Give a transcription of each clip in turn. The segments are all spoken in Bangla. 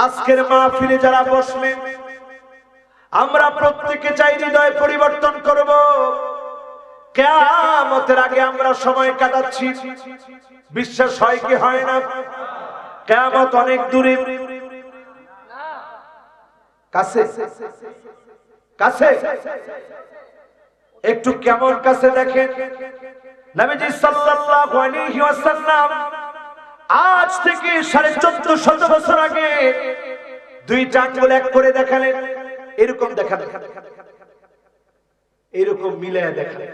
আজকের মাহফিলে যারা বসলেন, আমরা প্রত্যেকে চাই হৃদয় পরিবর্তন করব। কিয়ামতের আগে আমরা সময় কাটাচ্ছি, বিশ্বাস হয় কি হয় না? কিয়ামত অনেক দূরে, কাছে কাছে, একটু কেমন কাছে দেখেন। নবীজি সাল্লাল্লাহু আলাইহি ওয়াসাল্লাম আজ থেকে 1450 বছর আগে দুইটা আঙ্গুল এক করে দেখালেন, এরকম দেখালেন, এরকম মিলায়া দেখালেন।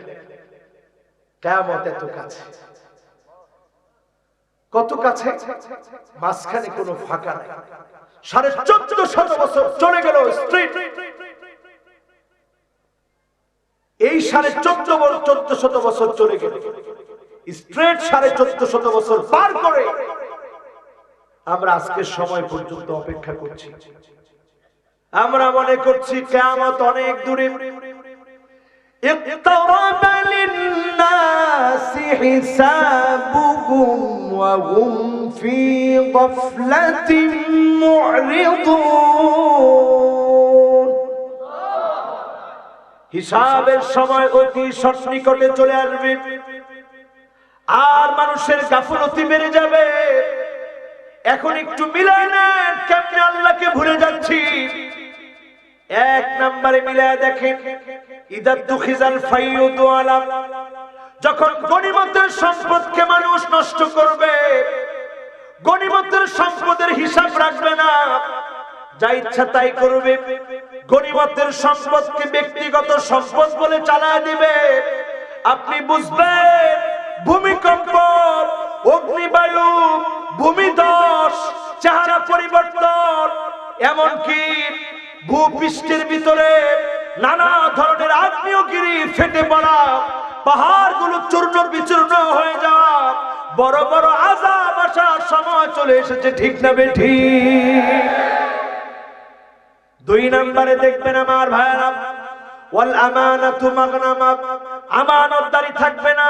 কিয়ামত এত কাছে, কত কাছে, মাঝখানে কোনো ফাঁকা নাই। 1450 বছর চলে গেল স্ট্রেট, এই 1450 বছর চলে গেল স্ট্রেট, 1450 বছর পার করে আমরা আজকের সময় পর্যন্ত অপেক্ষা করছি। আমরা মনে করছি কিয়ামত অনেক দূরে। اقترب للناس حسابهم وهم في غفلة معرضون। হিসাবের সময় অতি সন্নিকটে চলে আসবে, আর মানুষের গাফলতি বেড়ে যাবে। এখন একটু মিলাই নেন, কেমনে আল্লাহকে ভুলে যাচ্ছি। এক নম্বরে মিলায় দেখেন, ইদা তুখিজাল ফাইয়ুদু আলা, যখন গনিমতের সম্পদকে মানুষ নষ্ট করবে, গনিমতের সম্পদের হিসাব রাখবে না, যা ইচ্ছা তাই করবে, গনিমতের সম্পদকে ব্যক্তিগত সম্পদ বলে চালায় দিবে। আপনি বুঝবেন ভূমিকম্প, অগ্নিবায়ু, ভূমিধস, চেহারা পরিবর্তন, এমনকি ভূপৃষ্ঠের ভিতরে নানা ধরনের আগ্নেয়গিরি ফেটে পড়া, পাহাড়গুলো চূর্ণ বিচূর্ণ হয়ে যাওয়া, বড় বড় আযাব আসার সময় চলে এসেছে, ঠিক না বেঠিক? দুই নম্বরে দেখবেন আমার ভাইরা, ওয়াল আমানাতু মাগনামা, আমানতদারি থাকবে না।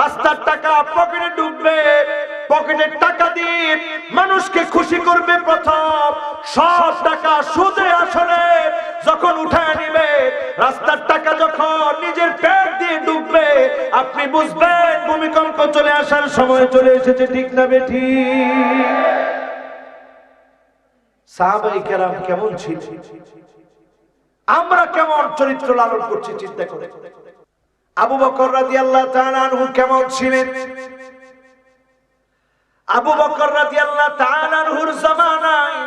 রাস্তার টাকা পকেটে ঢুকবে, পকেটের টাকা দিয়ে মানুষকে খুশি করবে প্রথম, সব টাকা সুদে আসলে যখন উঠায় নিবে, রাস্তার টাকা যখন নিজের পেট দিয়ে ঢুকবে, আপনি বুঝবেন ভূমিকম্প চলে আসার সময় চলে এসেছে, ঠিক না বেঠিক? সাহাবায়ে কেরাম কেমন ছিল, আমরা কেমন চরিত্র লালন করছি চিন্তা করে। আবু বকর রাদিয়াল্লাহু তাআলা আনহু কেমন ছিলেন? আবু বকর রাদিয়াল্লাহু তাআলা আনহুর জামানায়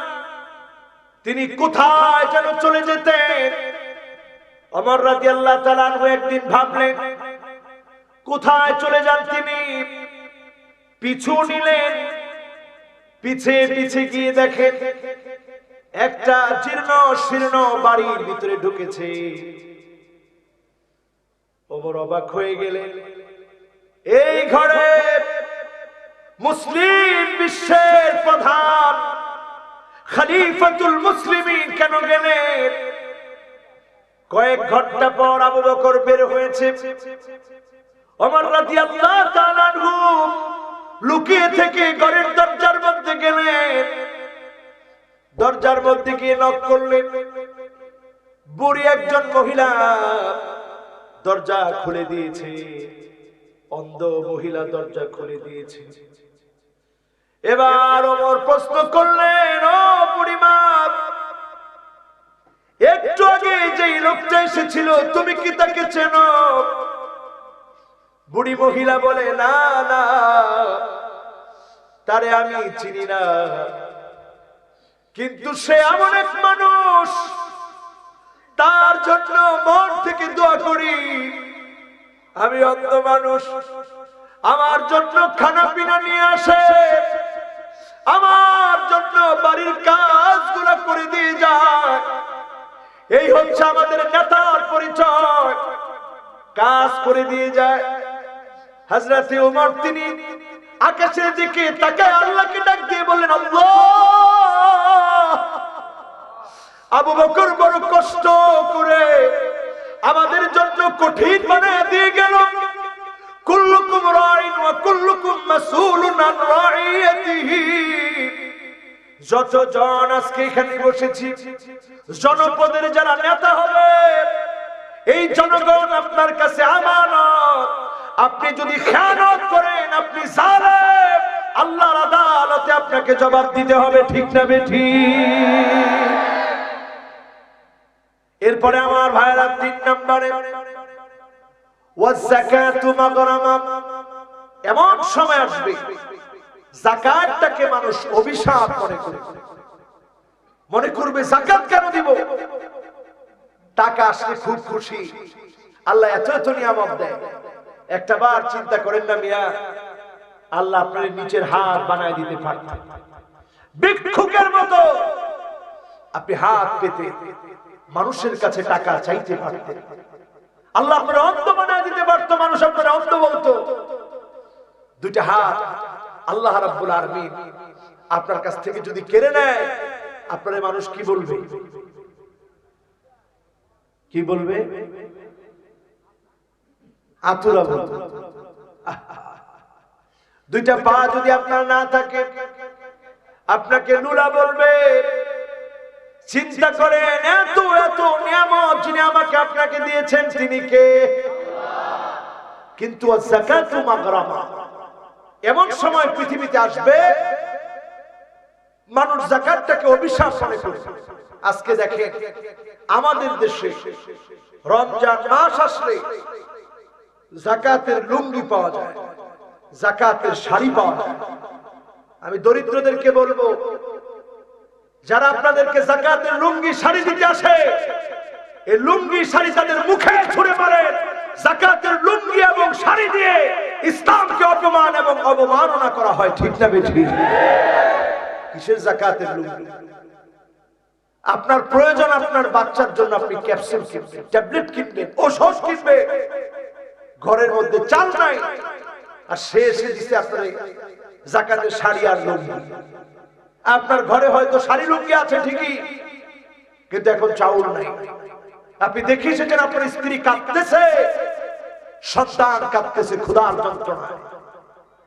তিনি কোথায় যেন চলে যেতেন। ওমর রাদিয়াল্লাহু তাআলা আনহু একদিন ভাবলেন কোথায় চলে যান তিনি, পিছু নিলেন, পিছে পিছে গিয়ে দেখেন একটা জীর্ণ শীর্ণ বাড়ির ভিতরে ঢুকেছে। ওমর অবাক হয়ে গেলেন, এই ঘরে মুসলিম বিশ্বের প্রধান খলিফাতুল মুসলিমিন কেন গেলেন? কয়েক ঘন্টা পর আবু বকর বের হয়েছে। ওমর রাদিয়াল্লাহু তাআলা আনহু লুকিয়ে থেকে ঘরের দরজার মধ্যে গেলেন, দরজার মধ্যে গিয়ে নক করলেন। বুড়ি একজন মহিলা দরজা খুলে দিয়েছে, অন্ধ মহিলা দরজা খুলে দিয়েছে। এবার ওমর প্রশ্ন করলেন, ও বুড়িমা, একটু আগে যেই লোকটা এসেছিল তুমি কি তাকে চেনো? বুড়ি মহিলা বলে, না না, তারে আমি চিনি না, কিন্তু সে এমন এক মানুষ, তার জন্য মন থেকে দোয়া করি। আমি অন্ধ মানুষ, আমার জন্য খানা পিনা নিয়ে আসে, আমার জন্য বাড়ির কাজগুলো করে দিয়ে যায়। এই হচ্ছে আমাদের নেতার পরিচয়, কাজ করে দিয়ে যায়। হযরতে ওমর তিনি আকাশের দিকে তাকায় আল্লাহকে ডাক দিয়ে বললেন, আল্লাহ, আবু বকর বড় কষ্ট করে আমাদের জন্য কঠিন বানিয়ে দিয়ে গেল। কুল্লুকুম রাইন ওয়া কুল্লুকুম মাসউলুন আন রাইয়াতিহি। যতজন আজকে এখানে বসেছি, জনপদের যারা নেতা হবে, এই জনগণ আপনার কাছে আমানত। আপনি যদি খেয়ানত করেন, আপনি জালেম, আল্লাহর আদালতে আপনাকে জবাব দিতে হবে, ঠিক না বেঠিক? এরপরে আমার ভাইরা 3 নম্বরে ওয়াযাকাতু মাগরামা। এমন সময় আসবে যাকাতটাকে মানুষ অভিশাপ মনে করবে যাকাত কেন দিব? টাকা আসলে খুব খুশি, আল্লাহ এত এত নিয়ামত দেয়। একটা বার চিন্তা করেন না মিয়া, আল্লাহ আপনার নিচের হাত বানায় দিতে পারতেন, ভিক্ষুকের মতো আপনি হাত পেতে মানুষের কাছে টাকা চাইতে পারতেন। আল্লাহ আপনার অন্ধ বানায় দিতে পারতো, মানুষ আপনার অন্ধ বলতো। 2টা হাত আল্লাহ রাব্বুল আলামিন আপনার কাছ থেকে যদি কেড়ে নেয়, আপনার মানুষ কি বলবে? কি বলবে? আতুরা বলবে। 2টা পা যদি আপনার না থাকে, আপনাকে লুলা বলবে। চিন্তা করেন, এত এত নিয়ামত যিনি আমাকে আপনাকে দিয়েছেন তিনি কে? কিন্তু যাকাতু মাগরামা, এমন সময় পৃথিবীতে আসবে মানুষ যাকাতটাকে অভিশাপ মনে করবে। আজকে দেখেন আমাদের দেশে রমজান মাস আসলে যাকাতের লুঙ্গি পাওয়া যায়, যাকাতের শাড়ি পাওয়া যায়। আমি দরিদ্রদেরকে বলবো, যারা আপনাদেরকে যাকাতের লুঙ্গি শাড়ি দিতে আসে, এই লুঙ্গি শাড়ি তাদের মুখে ছুঁড়ে মারেন। যাকাতের লুঙ্গি এবং শাড়ি দিয়ে ইসলামকে অপমান এবং অবমাননা করা হয়, ঠিক না বেঠিক? কিসের যাকাতের লুঙ্গি? আপনার প্রয়োজন, আপনার বাচ্চার জন্য আপনি ক্যাপসুল কিনবেন, ট্যাবলেট কিনবেন, ওষুধ কিনবেন, ঘরের মধ্যে চাল নাই, আর সে এসে দিচ্ছে আপনার যাকাতের শাড়ি আর লুঙ্গি। আপনার ঘরে হয়তো শাড়ি লুঙ্গি আছে ঠিকই, কিন্তু এখন চাউল নাই। আপনি দেখিয়েছেন আপনার স্ত্রী কাঁদতেছে, সন্তান কাঁদতেছে ক্ষুধার যন্ত্রণায়,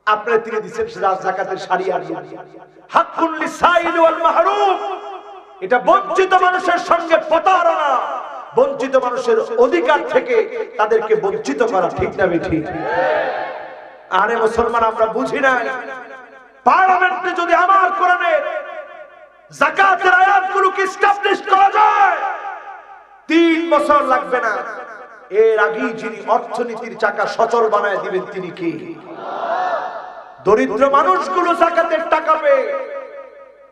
আপনার তিনি দিচ্ছেন যাকাতের শাড়ি আর লুঙ্গি। হাক্কুল লিসাইল ওয়াল মাহরুম, এটা বঞ্চিত মানুষের সঙ্গে প্রতারণা, বঞ্চিত মানুষের অধিকার থেকে তাদেরকে বঞ্চিত করা, ঠিক না বেঠিক? আরে মুসলমান, আমরা বুঝি না, পার্লামেন্টে যদি আমার কোরআনের যাকাতের আয়াতগুলোকে এস্টাবলিশ করা যায়, 3 বছর লাগবে না। এর আগেই যিনি অর্থনীতির চাকা সচল বানায় দিবেন তিনি কি? দরিদ্র মানুষগুলো যাকাতের টাকা পেয়ে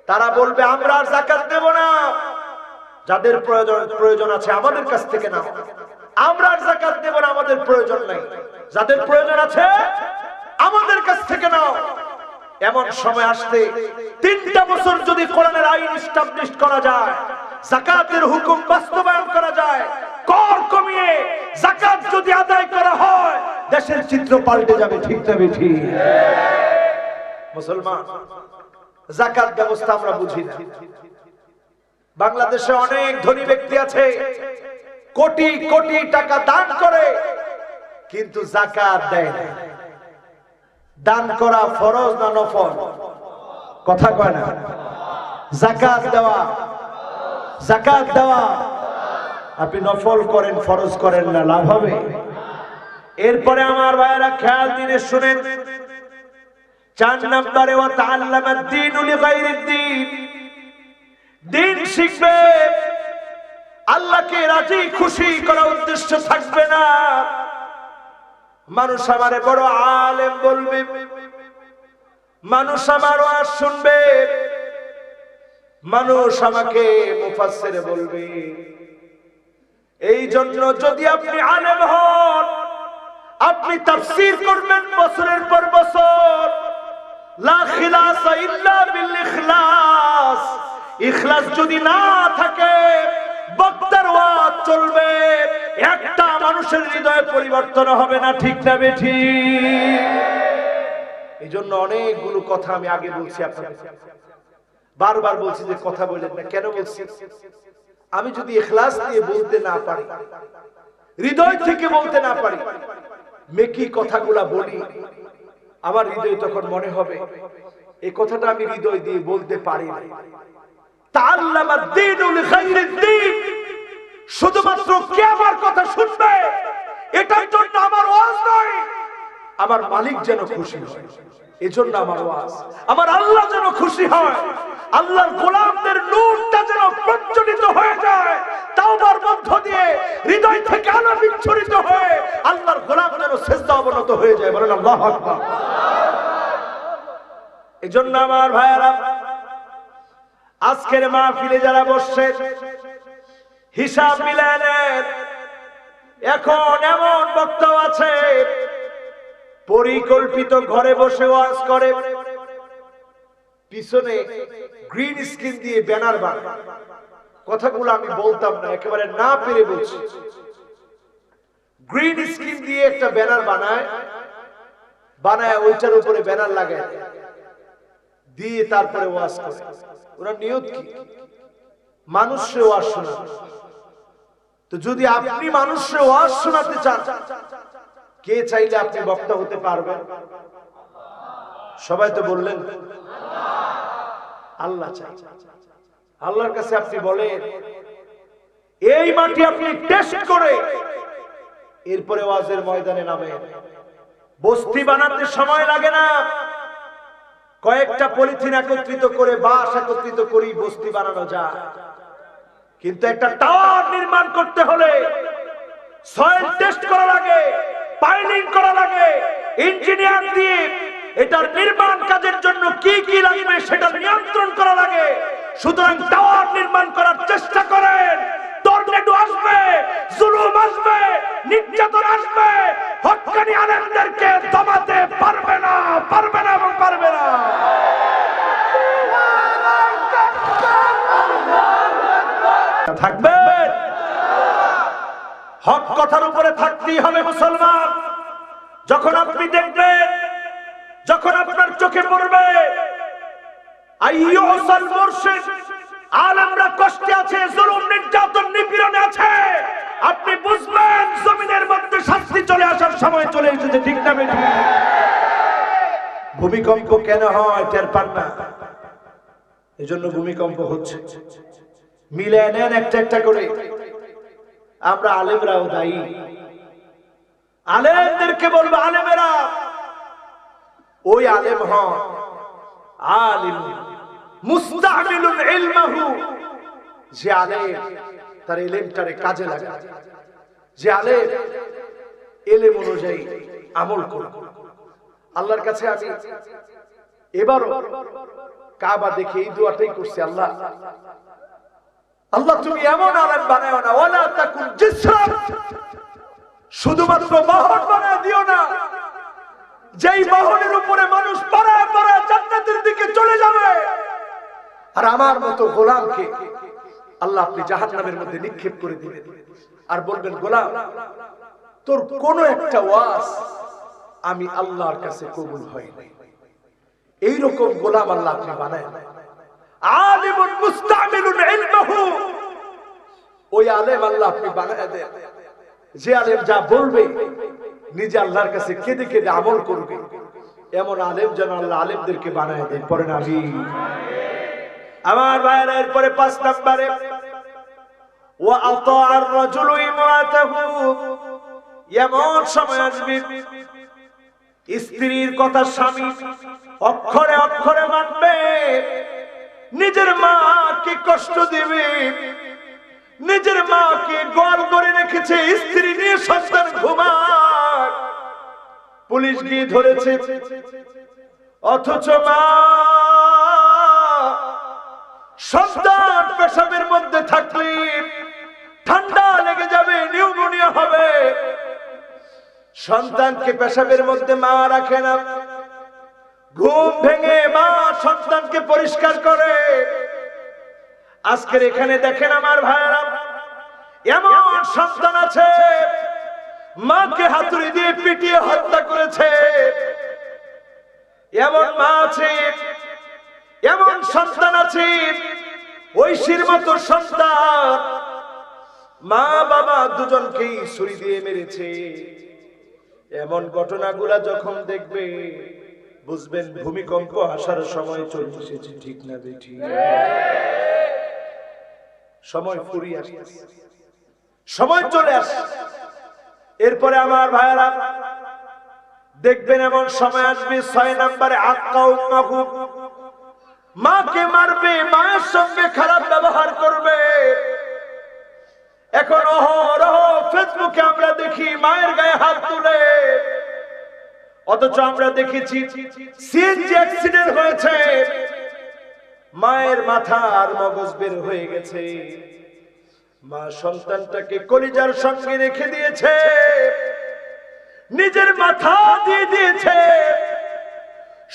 তারা বলবে আমরা আর যাকাত দেব না, যাদের প্রয়োজন আছে আমাদের কাছ থেকে নাও, আমরা আর যাকাত দেব না, আমাদের প্রয়োজন নাই, যাদের প্রয়োজন আছে আমাদের কাছ থেকে নাও। এমন সময় আসতে 3টা বছর যদি কোরআনের আইন এস্টাবলিশ করা যায়, যাকাতের হুকুম বাস্তবায়ন করা যায়, কর কমিয়ে যাকাত যদি আদায় করা হয়, দেশের চিত্র পাল্টে যাবে, ঠিক না বেঠিক? মুসলমান, যাকাত ব্যবস্থা আমরা বুঝি না। বাংলাদেশে অনেক ধনী ব্যক্তি আছে, কোটি কোটি টাকা দান করে, কিন্তু যাকাত দেয় না। দান করা ফরজ না নফল? কথা কয় না। যাকাত দেওয়া, যাকাত দেওয়া, আপনি নফল করেন, ফরজ করেন না, লাভ হবে? এরপরে আমার ভাইয়েরা খেয়াল দিনে শুনেন, 4 নম্বরে ওয়া তাআল্লামাদ দীনু লিগাইরিদ দীন, দিন শিখবে, আল্লাহকে রাজি খুশি করার উদ্দেশ্য থাকবে না। মানুষ আমারে বড় আলেম বলবে, মানুষ আমার ওয়াজ শুনবে, মানুষ আমাকে মুফাসসির বলবে। এই জন্য যদি আপনি আলেম হন, আপনি তাফসীর করবেন বছরের পর বছর, লা খিলাসা ইল্লা বিল ইখলাস, ইখলাস যদি না থাকে বক্তার ওয়াজ চলবে, একটা মানুষের হৃদয়ে পরিবর্তন হবে না, ঠিক না বেঠিক? এই জন্য অনেকগুলো কথা আমি আগে বলছি, আপনাদের বারবার বলছি যে কথা বলেন না। কেন বলছি? আমি যদি ইখলাস দিয়ে বলতে না পারি, হৃদয় থেকে বলতে না পারি, মেকি কথাগুলা বলি, আমার হৃদয় তখন মনে হবে এই কথাটা আমি হৃদয় দিয়ে বলতে পারি না। তাআল্লামা দ্বীনুল খায়রুদ্দীন, শুধুমাত্র কে আমার কথা শুনবে এটার জন্য আমার ওয়াজ নয়, আমার মালিক যেন খুশি হয় এজন্য আমার ওয়াজ, আমার আল্লাহ যেন খুশি হয়, আল্লাহর গোলামদের নূরটা যেন প্রজ্বলিত হয়ে যায়, তাওবার মধ্য দিয়ে হৃদয় থেকে আলো বিচ্ছুরিত হয়ে আল্লাহর গোলাম যেন সিজদা অবনত হয়ে যায়। বলেন আল্লাহু আকবার। এজন্য আমার ভাইয়েরা, আজকের মাহফিলে যারা বসছে হিসাব মিলায় নেন। এখন এমন বক্তা আছে পরিকল্পিত ঘরে বসে ওয়াজ করে, পিছনে গ্রিন স্ক্রিন দিয়ে ব্যানার বানায়। কথাগুলো আমি বলতাম না, একেবারে না পেরে বলছি। গ্রিন স্ক্রিন দিয়ে একটা ব্যানার বানায় ওইটার উপরে ব্যানার লাগায় দিয়ে তারপরে ওয়াজ করে। ওরা নিয়ত কি? মানুষকে ওয়াজ শোনাবে। তো যদি আপনি মানুষকে ওয়াজ শোনাতে চান, কে চাইলে আপনি বক্তা হতে পারবেন? সবাই তো বললেন আল্লাহ চাই। আল্লাহর কাছে আপনি বলেন, এই মাটি আপনি টেস্ট করে এরপরে ওয়াজের ময়দানে নামেন। বস্তি বানাতে সময় লাগে না, কয়েকটা পলিথিন একত্রিত করে বাঁশ একত্রিত করি বস্তি বানানো যায়। কিন্তু একটা টাওয়ার নির্মাণ করতে হলে সয়েল টেস্ট করা লাগে, পাইলিং করা লাগে, ইঞ্জিনিয়ার দিয়ে এটার নির্মাণ কাজের জন্য কি কি লাগবে সেটা নিয়ন্ত্রণ করা লাগে। সুতরাং টাওয়ার নির্মাণ করার চেষ্টা করেন, টর্নেডো আসবে, জুলুম আসবে, নির্যাতন আসবে, হক্কানি আলেমদেরকে দমাতে পারবে না, পারবে না এবং পারবে না। থাকবেন, হক কথার উপরে থাকতেই হবে মুসলমান। যখন আপনি দেখবেন, যখন আপনার চোখে পড়বে আইয়ুসাল মুরশিদ, আলেমরা কষ্টে আছে, জুলুম নির্যাতন নিপীড়নে আছে, আপনি বুঝবেন জমিনের মধ্যে শাস্তি চলে আসার সময় চলে এসেছে। ঠিক না বেঠিক? ভূমিকম্প কেন হয় টের পান না, এজন্য ভূমিকম্প হচ্ছে। মিলে নেন একটা একটা করে। আমরা আলেমরাও দায়ী। আলেমদেরকে বলবো, আলেমেরা ওই আলেম হন আলিম মুস্তামিলুন ইলমাহু, যে আলেম তার ইলমটারে কাজে লাগায়, যে আলেম ইলম অনুযায়ী আমল করে। আল্লাহর কাছে আমি এবারও কাবা দেখে এই দোয়াটাই করছি, আল্লাহ আল্লাহ তুমি এমন আলেম বানাও না, ওয়ালা তাকুন জিসরান, শুধুমাত্র বাহন বানায় দিও না যেই বাহনের উপরে মানুষ পাড়ায় পাড়ায় জান্নাতের দিকে চলে যাবে, আর আমার মতো গোলামকে আল্লাহ আপনি জাহান্নামের মধ্যে নিক্ষেপ করে দিবেন। আর বলবেন, গোলাম তোর কোন একটা ওয়াজ আমি আল্লাহর কাছে কবুল হয় নাই। এইরকম গোলাম আল্লাহ আপনি বানায়। আলিমুন মুস্তামিলুন ইলমাহু, ওই আলেম আল্লাহ আপনি বানায় দেন, যে আলেম যা বলবে নিজে আল্লাহর কাছে কেঁদে কেঁদে আমল করবে। এমন আলেম যেন আল্লাহ আলেমদেরকে বানায় দেন। পরে না আমিন। আমার ভাইরা, এরপরে 5 নম্বরে ওয়া আতাআর রাজুলু ইমরাতাহু, এমন সময় আসবে স্ত্রীর কথা স্বামী অক্ষরে অক্ষরে মানবে, নিজের মাকে কষ্ট দিবে, নিজের মাকে গোয়াল করে রেখেছে, স্ত্রী নিয়ে সন্তান ঘুমায়, পুলিশ গিয়ে ধরেছে, অথচ মা সন্তান পেশাবের মধ্যে থাকলে ঠান্ডা লেগে যাবে, নিউমোনিয়া হবে, সন্তানকে পেশাবের মধ্যে মা রাখে না, ঘুম ভেঙে মা সন্তানকে পরিষ্কার করে। আজকের এখানে দেখেন আমার ভাইরা, এমন সন্তান আছে মাকে হাতুড়ি দিয়ে পিটিয়ে হত্যা করেছে, এমন মা আছে, এমন সন্তান আছে, ঐশীর মতো সন্তান মা বাবা দুজনকেই ছুরি দিয়ে মেরেছে। এমন ঘটনাগুলা যখন দেখবে বুঝবেন ভূমিকম্প আসার সময় চলে এসেছে, ঠিক না বেঠিক? সময় ফুরিয়ে আসছে, সময় চলে আসছে। এরপরে আমার ভাইরা দেখবেন এমন সময় আসবে 6 নম্বরে আক্কা উম্মাহু, মাকে মারবে, মায়ের সঙ্গে খারাপ ব্যবহার করবে। এখন অহরহ ফেসবুকে আমরা দেখি মায়ের গায়ে হাত তুলে, অথচ আমরা দেখেছি সিএনজি অ্যাক্সিডেন্ট হয়েছে, মায়ের মাথা আর মগজ বের হয়ে গেছে, মা সন্তানটাকে কলিজার সঙ্গে রেখে দিয়েছে, নিজের মাথা দিয়ে দিয়েছে,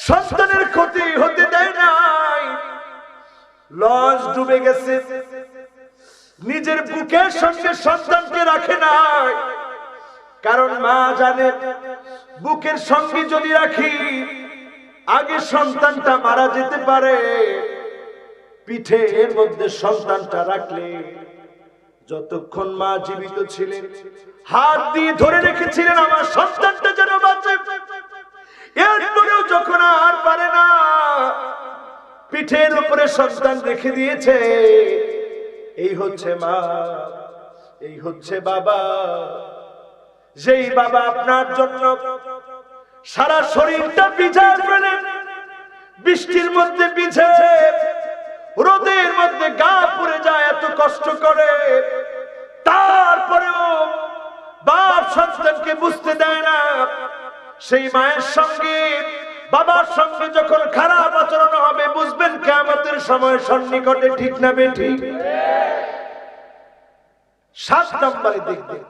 সন্তানের ক্ষতি হতে দেয় নাই, লঞ্চ ডুবে গেছে, নিজের বুকের সঙ্গে সন্তানকে রাখে নাই, কারণ মা জানে বুকের সঙ্গে যদি রাখি আগে সন্তানটা মারা যেতে পারে, পিঠের মধ্যে সন্তানটা রাখলে যতক্ষণ মা জীবিত ছিলেন হাত দিয়ে ধরে রেখেছিলেন আমার সন্তানটা যেন বাঁচে। এরপরেও যখন আর পারে না, পিঠের উপরে সন্তান রেখে দিয়েছে। এই হচ্ছে মা, এই হচ্ছে বাবা। যেই বাবা আপনার জন্য সারা শরীরটা ভিজায় ফেলেন, বৃষ্টির মধ্যে ভিজে, রোদের মধ্যে গা পুড়ে যায়, এত কষ্ট করে, তারপরেও বাপ সন্তানকে বুঝতে দেয় না। সেই মায়ের সঙ্গে বাবার সঙ্গে যখন খারাপ আচরণ হবে, বুঝবেন কিয়ামতের সময় সন্নিকটে, ঠিক না বেঠিক? 7 নম্বরে দেখবেন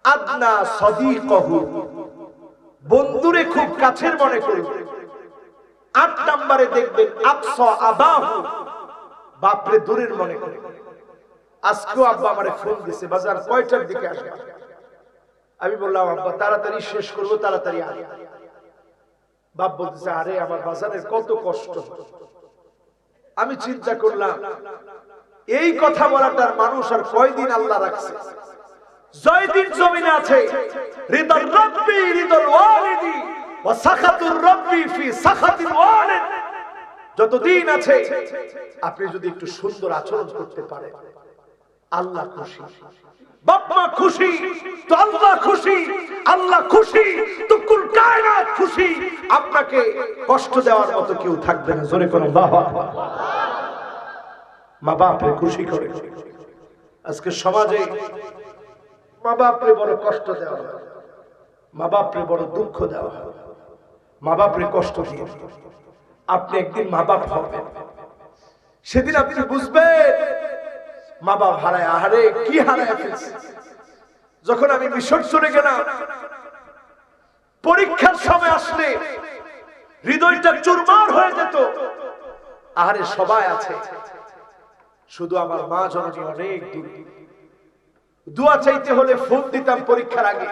আদনা সাদিকাহু, বন্ধুরে খুব কাছের মনে করবে। 8 নম্বরে দেখবেন আকসা আবাহু, বাপরে দূরের মনে করে। আজকেও আব্বা আমারে ফোন দিছে, বাজার কয়টার দিকে আসবে? আমি বললাম আব্বা তাড়াতাড়ি শেষ করবো, তাড়াতাড়ি আয়। বাপ বলতেছে আরে আমার বাজারের কত কষ্ট। আমি চিন্তা করলাম এই কথা বলাটার মানুষ আর কয়দিন আল্লাহ রাখছে? জয়দিন জমিনে আছে রিদাল রাব্বি রিদাল ওয়ালিদি ওয়া সাখাতুর রাব্বি ফি সাখাতিল ওয়ালিদ। যতদিন আছে আপনি যদি একটু সুন্দর আচরণ করতে পারেন, আল্লাহ খুশি, বাপ মা খুশি তো আল্লাহ খুশি, আল্লাহ খুশি তো কুল কায়নাত খুশি। আপনাকে কষ্ট দেওয়ার মতো কেউ থাকবে না। জোরে করুন আল্লাহু আকবার। মা বাপরে খুশি করে। আজকে সমাজে মা বাপরে বড় কষ্ট দেওয়া হয়, মা বাপরে বড় দুঃখ দেওয়া হয়, মা বাপরে কষ্ট দিয়ে। আপনি একদিন মা বাপ হবেন, সেদিন আপনি বুঝবেন মা বাপ হারায়, আহারে কি হারায় ফেলছে। যখন আমি মিশর চলে গেলাম, পরীক্ষার সময় আসলে হৃদয়টা চুরমার হয়ে যেত। আহারে সবাই আছে, শুধু আমার মা জননী অনেক দূর। দোয়া চাইতে হলে ফোন দিতাম পরীক্ষার আগে,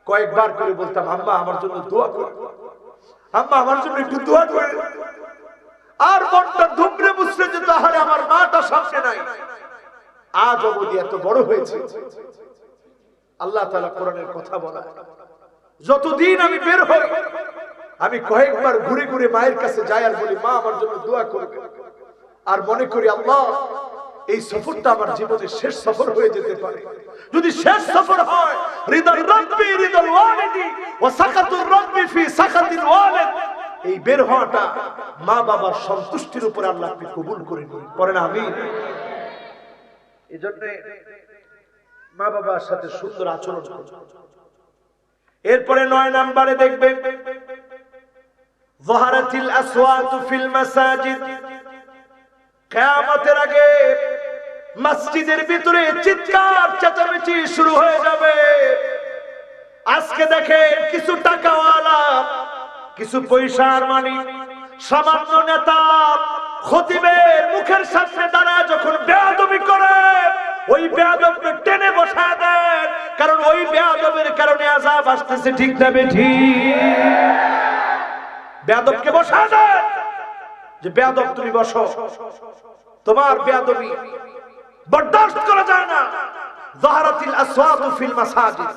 কয়েকবার করে বলতাম আম্মা আমার জন্য দোয়া করে, আম্মা আমার জন্য একটু দোয়া করে। আর মনটা ধুমড়ে মুছড়ে যেত, আহারে আমার মাটা সামনে নাই। আজ অবধি এত বড় হয়েছে। আল্লাহ তাআলা কোরআনের কথা বলা, যতদিন আমি বের হই আমি কয়েকবার ঘুরে ঘুরে মায়ের কাছে যাই আর বলি মা আমার জন্য দোয়া করবে। আর মনে করি আল্লাহ এই সফরটা আমার জীবনের শেষ সফর হয়ে যেতে পারে। যদি শেষ সফর হয় রিদাল রাব্বি রিদাল ওয়ালিদি ওয়া সাকাতুর রাব্বি ফি সাকাতিল ওয়ালিদ, এই বের হওয়াটা মা বাবার সন্তুষ্টির উপরে আল্লাহ আপনি কবুল করে নিন। পড়েন আমিন। এজন্য মা বাবার সাথে সুন্দর আচরণ করুন। এরপরে 9 নম্বরে দেখবেন যাহারাতিল আসওয়াতু ফিল মাসাজিদ, কিয়ামতের আগে মসজিদের ভিতরে চিৎকার চেঁচামেচি শুরু হয়ে যাবে। আজকে দেখেন কিছু টাকাওয়ালা, কিছু পয়সার মালিক, সামান্য নেতা খতিবের মুখের সামনে দাঁড়ায় যখন বেয়াদবি করে, ওই বেয়াদবকে টেনে বসায় দেন, কারণ ওই বেয়াদবের কারণে আযাব আসতেছে, ঠিক না বেঠিক? বেয়াদবকে বসায় দেন যে বেয়াদব তুমি বসো, তোমার বেয়াদবি বরদাস্ত করা যায় না। যাহারাতিল আসওয়াতু ফিল মাসাজিদ,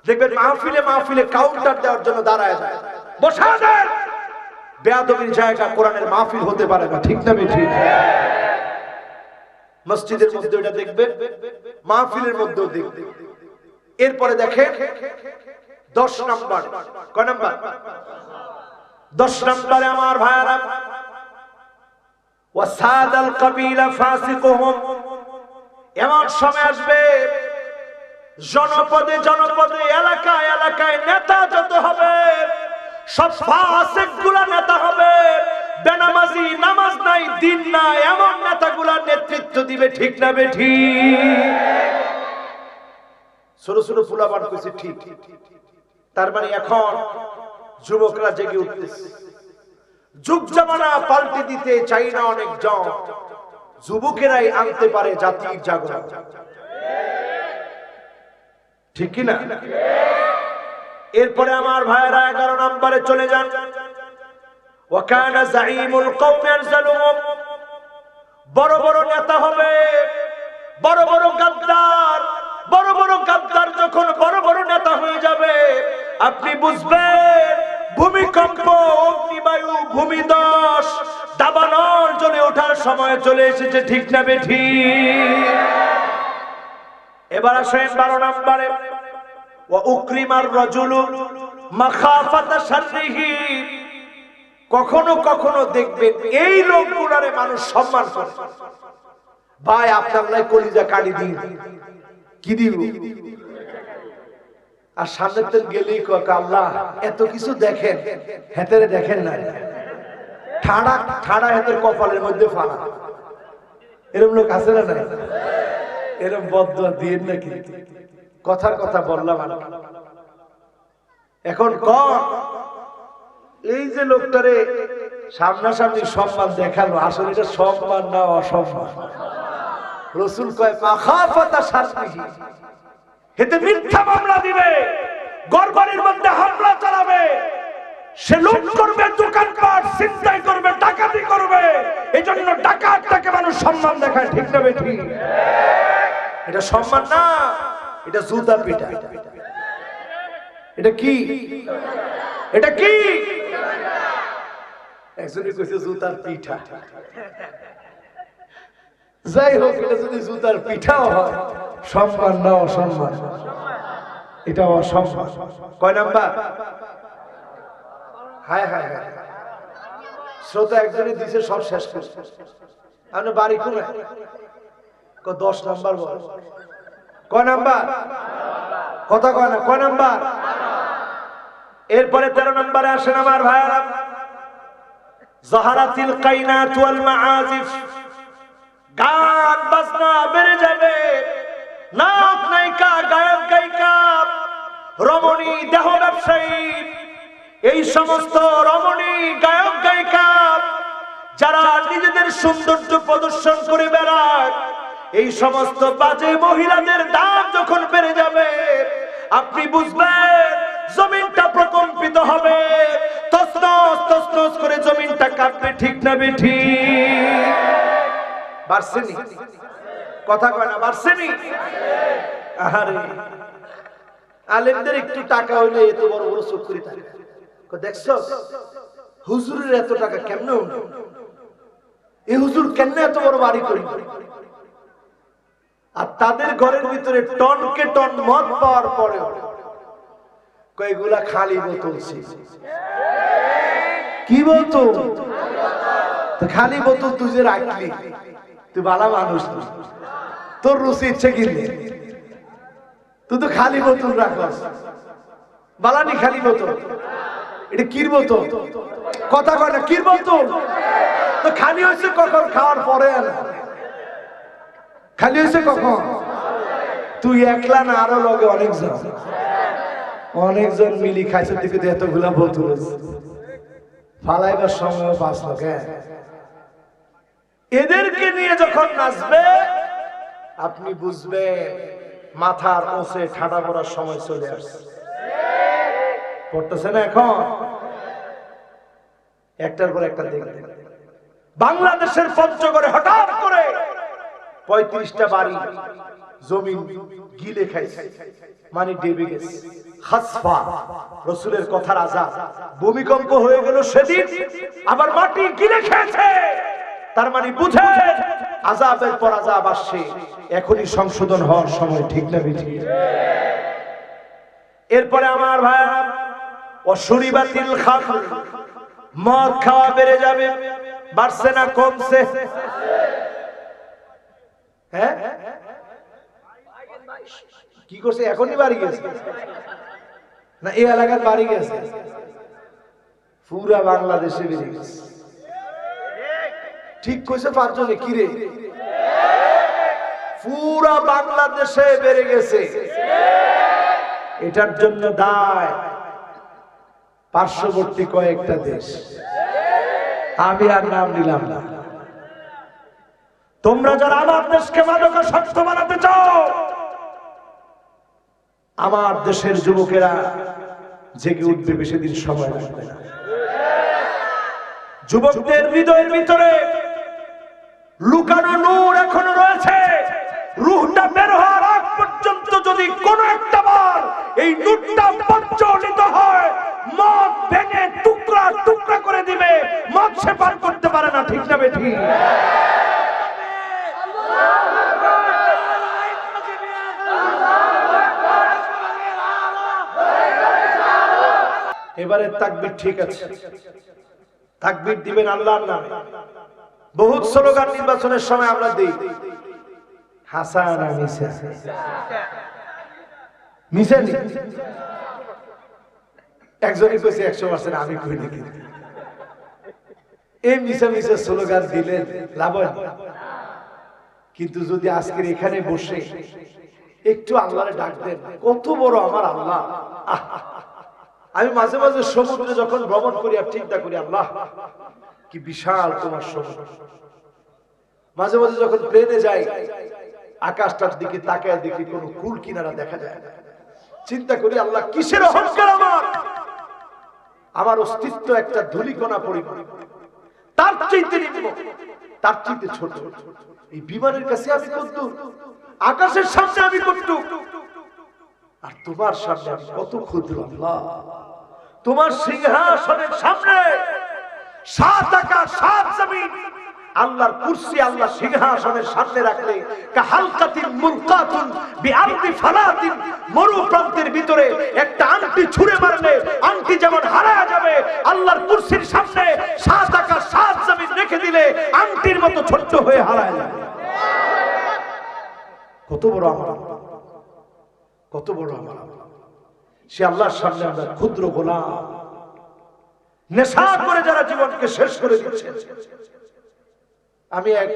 দেখবেন মাহফিলে মাহফিলে কাউন্টার দেওয়ার জন্য দাঁড়ায় যায়, বসা দেন। বেয়াদবির জায়গা কোরআনের মাহফিল হতে পারে না, ঠিক না ঠিক? মসজিদের মধ্যে এটা দেখবেন, মাহফিলের মধ্যেও দেখবেন। এরপরে দেখেন 10 নাম্বার, কয় নাম্বার? 10 নম্বরে আমার ভাইরা, ওয়াসাদাল কাবিলা ফাসিকুহুম, এমন সময় আসবে জনপদে জনপদে এলাকায় এলাকায় নেতা যত হবে সব ফাসিকগুলা নেতা হবে, বেনামাজি, নামাজ নাই, দিন নাই, এমন নেতাগুলা নেতৃত্ব দিবে, ঠিক না বেঠিক? ছোট ছোট ফুলাবান কইছে ঠিক। তার মানে এখন যুবকরা জেগে উঠতেছে, যুগ জামানা পাল্টে দিতে চাই না অনেক জন, যুবকেরাই আনতে পারে জাতির জাগরণ, ঠিক কি না? এরপরে আমার ভাইয়েরা 11 নম্বরে চলে যান, ওয়াকানা যাঈমুল কওমি আরজালুহুম, বড় বড় নেতা হবে, বড় বড় গাদ্দার, বড় বড় গাদ্দার যখন বড় বড় নেতা হয়ে যাবে আপনি বুঝবেন ভূমিকম্প, অগ্নিবায়ু, ভূমিধস, দাবানল জ্বলে ওঠার সময় চলে এসেছে, ঠিক না বেঠিক? এবার আসেন 12 নম্বরে, ওয়া উকরিমার রাজুলু মাখাফাতা শাররিহি, কখনো কখনো দেখবেন এই লোকগুলোরে মানুষ সম্মান করে। ভাই আপনার লাই কলিজা কাটি দিন, কি দিব? আর সামনে তো গেলেই কয় আল্লাহ এত কিছু দেখেন, হেতেরে দেখেন না, ঠাড়া ঠাড়া হেতের কপালের মধ্যে ফাড়া, এরকম লোক আছে না? না এরকম বদদুয়া দিয়েন না, কিন্তু কথার কথা বললাম। এখন কম এই যে লোকটারে সামনাসামনি সম্মান দেখালো, আসলে এটা সম্মান না অসম্মান। রাসূল কয় মাখাফাতা শাররিহি, হেতে মিথ্যা মামলা দিবে, ঘরবাড়ির মধ্যে হামলা চালাবে, সে লুট করবে, দোকানপাট ছিনতাই করবে, ডাকাতি করবে, এজন্য ডাকাতটাকে মানুষ সম্মান দেখায়, ঠিক না বেঠিক? এটা সম্মান না, এটা জুতা পিটা। এটা কি? এটা কি? একজনই কইছে জুতার পিঠা। যাই হোক, এটা যদি জুতার পিঠাও হয়, সম্মান না অসম্মান? এটা অসম্মান। কয় নাম্বার? হায় হায় হায়, শ্রোতা একজনই দিছে, সব শেষ করছে। আপনি বাড়ি কোনে? 10 নাম্বার বল। কয় নাম্বার? কথা কয় না, কয় নাম্বার? এরপরে 13 নম্বরে আসেন আমার ভাইরা, যাহারাতিল কাইনাত ওয়াল মাআজিফ, গান বাজনা বেড়ে যাবে, নায়ক নায়িকা, গায়ক গায়িকা, রমণী, দেহ ব্যবসায়ী, এই সমস্ত রমণী, গায়ক গায়িকা যারা নিজেদের সৌন্দর্য প্রদর্শন করে বেড়ায়, এই সমস্ত বাজে মহিলাদের দাম যখন বেড়ে যাবে আপনি বুঝবেন জমিনটা প্রকম্পিত হবে, তছনছ তছনছ করে জমিনটা কাঁপবে, ঠিক না বেঠিক? বাড়ছেনি? কথা কয় না, বাড়ছেনি? আরে আলেমদের একটু টাকা হইলে এত বড় বড় চুক্তি থাকে। দেখছো হুজুরের এত টাকা কেমনে হলো, এই হুজুর কেমনে এত বড় বাড়ি করি, আর তাদের ঘরের ভিতরে টনকে টন মদ পাওয়ার পরে কয়েকগুলা খালি বোতল ছিল। কি বোতল? খালি বোতল তুই যে রাখলি, তুই ভালো মানুষ, তোর রুচি ইচ্ছে কিনলে তুই তো খালি বোতল রাখস, বালানি খালি বোতল। এটা কির বোতল? কথা কয় না, কির বোতল? তো খালি হয়েছে কখন? খাওয়ার পরে। খালি হয়েছে কখন? তুই একলা না, আরো লগে অনেকজন মিলি খাইছে, দিকে এতগুলা বোতল ফালাইবার সময় বাঁচল। এদেরকে নিয়ে যখন নাচবে আপনি বুঝবেন মাথার ওসে ঠাডা পড়ার সময় চলে আসছে। পড়তেছে না এখন? একটার পর একটা দেখবেন বাংলাদেশের পঞ্চগড়ে হঠাৎ করে 35টা বাড়ি জমিন গিলে খাইছে, মানে ডেবে গেছে। খাসফা, রাসূলের কথার আযাব, ভূমিকম্প হয়ে গেল সেদিন, আবার মাটি গিলে খেয়েছে। তার মানে বুঝে আযাবের পর আযাব আসছে, এখনই সংশোধন হওয়ার সময়, ঠিক না বেঠিক? এরপরে আমার ভাইরা, ওয়াশুরিবাতিল খামর, মদ খাওয়া বেড়ে যাবে। বাড়ছে না কমছে? হ্যাঁ, কি করছে? এখনই বাড়ি গেছে না এই এলাকার বাড়ি গেছে? পুরা বাংলাদেশে বেড়ে গেছে। ঠিক কইছে পাঁচজনে, কি রে? পুরা বাংলাদেশে বেড়ে গেছে। এটার জন্য দায় পার্শ্ববর্তী কয়েকটা দেশ, আমি আর নাম নিলাম না। তোমরা যারা আমার দেশকে মাদকাসক্ত বানাতে চাও, আমার দেশের যুবকেরা জেগে উঠবে, বেশি দিন সময় লাগবে না। যুবকদের হৃদয়ের ভিতরে লুকানো নূর এখনো রয়েছে। রূহটা বের হওয়ার আগ পর্যন্ত যদি কোন একটা বার এই নূরটা প্রজ্বলিত হয়, মদ ভেঙে টুকরা টুকরা করে দিবে। মদ সে পার করতে পারে না, ঠিক না বেঠিক? এবারে তাকবীর ঠিক আছে, তাকবীর দিবেন আল্লাহর নামে। বহুত স্লোগান নির্বাচনের সময় আমরা দেই, হাসান মিসা মিসা। একজনই কইছে 100%, আমি কই নাকি? এই মিসা মিসা স্লোগান দিলেন লাভ হয় না। কিন্তু যদি আজকের এখানে বসে একটু আল্লাহরে ডাক দেন, কত বড় আমার আল্লাহ। আমি মাঝে মাঝে সমুদ্রে যখন ভ্রমণ করি আর চিন্তা করি, আল্লাহ কি বিশাল তোমার সমুদ্র। মাঝে মাঝে যখন প্লেনে যাই, আকাশটার দিকে তাকায় দেখি কোনো কুল কিনারা দেখা যায় না। চিন্তা করি, আল্লাহ কিসের অহংকার আমার অস্তিত্ব একটা ধূলিকণা পরিমাণ, তার চাইতে নিম্ন, তার চাইতে ছোট। এই বিমানের কাছে আমি কতদূর, আকাশের সামনে আমি কতটুক, আর তোমার সামনে আমি কত ক্ষুদ্র। আল্লাহ, তোমার সিংহাসনের সামনে 7 আকাশ 7 জমিন, আল্লাহর কুরসি আল্লাহ সিংহাসনের সামনে রাখলে কাহালকাতিন মুলকাতুন বিআরদি ফালাতিন, মরু প্রান্তের ভিতরে একটা আংটি ছুঁড়ে মারলে আংটি যেমন হারায় যাবে, আল্লাহর কুরসির সামনে 7 আকাশ 7 জমিন রেখে দিলে আংটির মতো ছোট্ট হয়ে হারায় যাবে। কত বড় আমার আল্লাহ, কত বড় আমার আল্লাহ। সে আল্লাহর সামনে আমরা ক্ষুদ্র গোলাম। নেশা করে যারা জীবনকে শেষ করে দিচ্ছে। আমি এক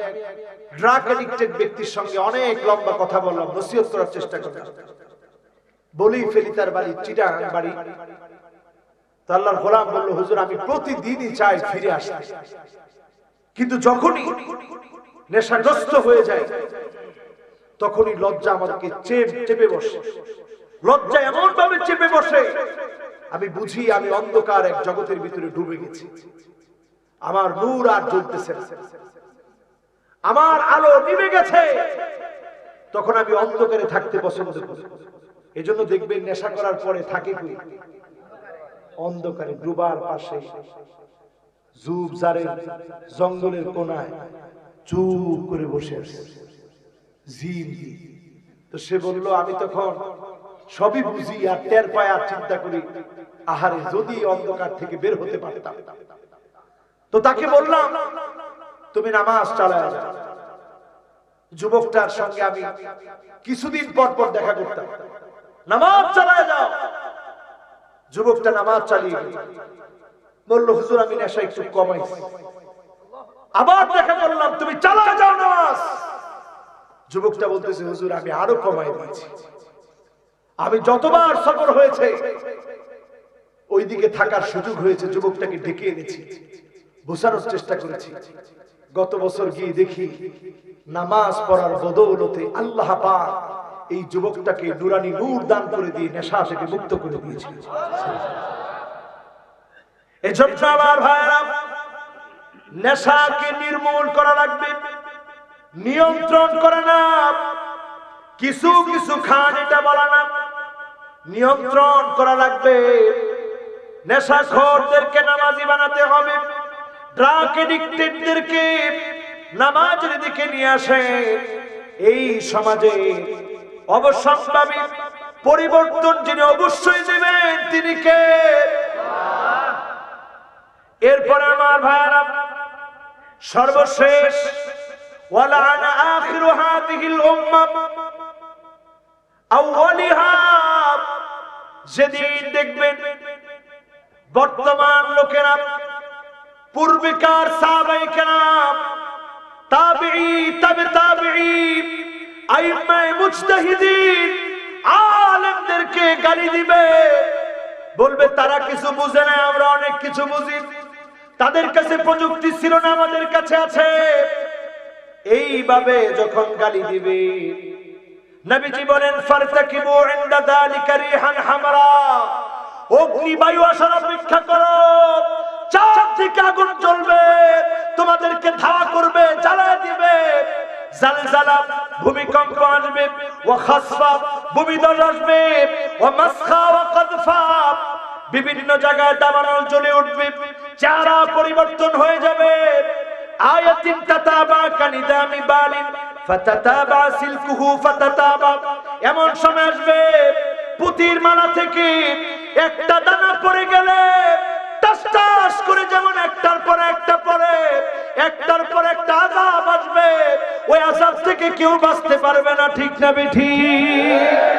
ড্রাগ অ্যাডিক্টেড ব্যক্তির সঙ্গে অনেক লম্বা কথা বললাম, নসিহত করার চেষ্টা করলাম। বলি ফেলি তার বাড়ি চিটাগাং বাড়ি। তো আল্লাহর গোলাম বলল, হুজুর আমি প্রতিদিনই চাই ফিরে আসতে, কিন্তু যখনই নেশাগ্রস্ত হয়ে যায় তখনই লজ্জা আমাকে চেপে বসে। লজ্জা এমন ভাবে চেপে বসে, আমি বুঝি আমি অন্ধকার এক জগতের ভিতরে ডুবে গেছি। আমার নূর আর জ্বলতেছে না, আমার আলো নিভে গেছে। তখন আমি অন্ধকারে থাকতে পছন্দ করি। এজন্য দেখবেন নেশা করার পরে থাকে কি, অন্ধকারে ডুবার পাশে ঝোপঝাড়ের জঙ্গলের কোনায় চুপ করে বসে আছে। তো সে বলল, আমি তখন সবই বুঝি আর টের পাই আর চিন্তা করি, আহারে যদি অন্ধকার থেকে বের হতে পারতাম। তো তাকে বললাম, তুমি নামাজ চালায় যাও। যুবকটার সঙ্গে আমি কিছুদিন পর পর দেখা করতাম, নামাজ চালায় যাও। যুবকটা নামাজ চালিয়ে বলল, হুজুর আমি নেশা একটু কমাইছি। আবার দেখা করলাম, তুমি চালায় যাও নামাজ। যুবকটা বলতেছে, হুজুর আমি আরো কমাই দিয়েছি। আমি যতবার সফর হয়েছে ওইদিকে থাকার সুযোগ হয়েছে, যুবকটাকে ডেকে এনেছি, বোঝানোর চেষ্টা করেছি। গত বছর গিয়ে দেখি নামাজ পড়ার বদৌলতে আল্লাহ পাক এই যুবকটাকে নুরানি নূর দান করে দিয়ে নেশা থেকে মুক্ত করে দিয়েছে। এজন্য আমার ভাইরা, নেশাকে নির্মূল করা লাগবে। নিয়ন্ত্রণ করে না, কিছু কিছু খান এটা বলা না, নিয়ন্ত্রণ করা লাগবে। নেশাখোরদেরকে নামাজি বানাতে হবে, ড্রাগ এডিক্টেডদেরকে নামাজের দিকে নিয়ে আসে। এই সমাজে অবশ্যম্ভাবী পরিবর্তন যিনি অবশ্যই দেবেন তিনি কে? এরপরে আমার ভাইরা সর্বশেষ ওয়ালানা আখিরু হাযিহিল উম্মাহ আউওয়ালিহা, যেদিন দেখবেন বর্তমান লোকেরা পূর্বেকার সাহাবায়ে কেরাম তাবিঈ তাবে তাবিঈ আইম্মায়ে মুজতাহিদিন আলেমদেরকে গালি দিবে, বলবে তারা কিছু বুঝে না, আমরা অনেক কিছু বুঝি, তাদের কাছে প্রযুক্তি ছিল না, আমাদের কাছে আছে। এইভাবে যখন গালি দিবে, নবীজি বলেন ফারতাকিবু ইনদা যালিকা রিহান হামরা, অগ্নিবায়ু আসার অপেক্ষা করো, চারদিকে আগুন জ্বলবে, তোমাদেরকে ধাওয়া করবে, জ্বালায় দিবে। জালজালা ভূমিকম্প আসবে, ওয়া খাসফা ভূমিধস আসবে, ওয়া মাসখা ওয়া কাযফা বিভিন্ন জায়গায় দাবানল জ্বলে উঠবে, চেহারা পরিবর্তন হয়ে যাবে। আয়াতিন তাতাবা কানিদামি বালিন ফাতাতাবা সিলকুহু ফাতাতাবা, এমন সময় আসবে পুতির মালা থেকে একটা দানা পড়ে গেলে টাস টাস করে যেমন একটার পর একটা পড়ে, একটার পর একটা আযাব আসবে, ওই আযাব থেকে কেউ বাঁচতে পারবে না। ঠিক না বেঠিক?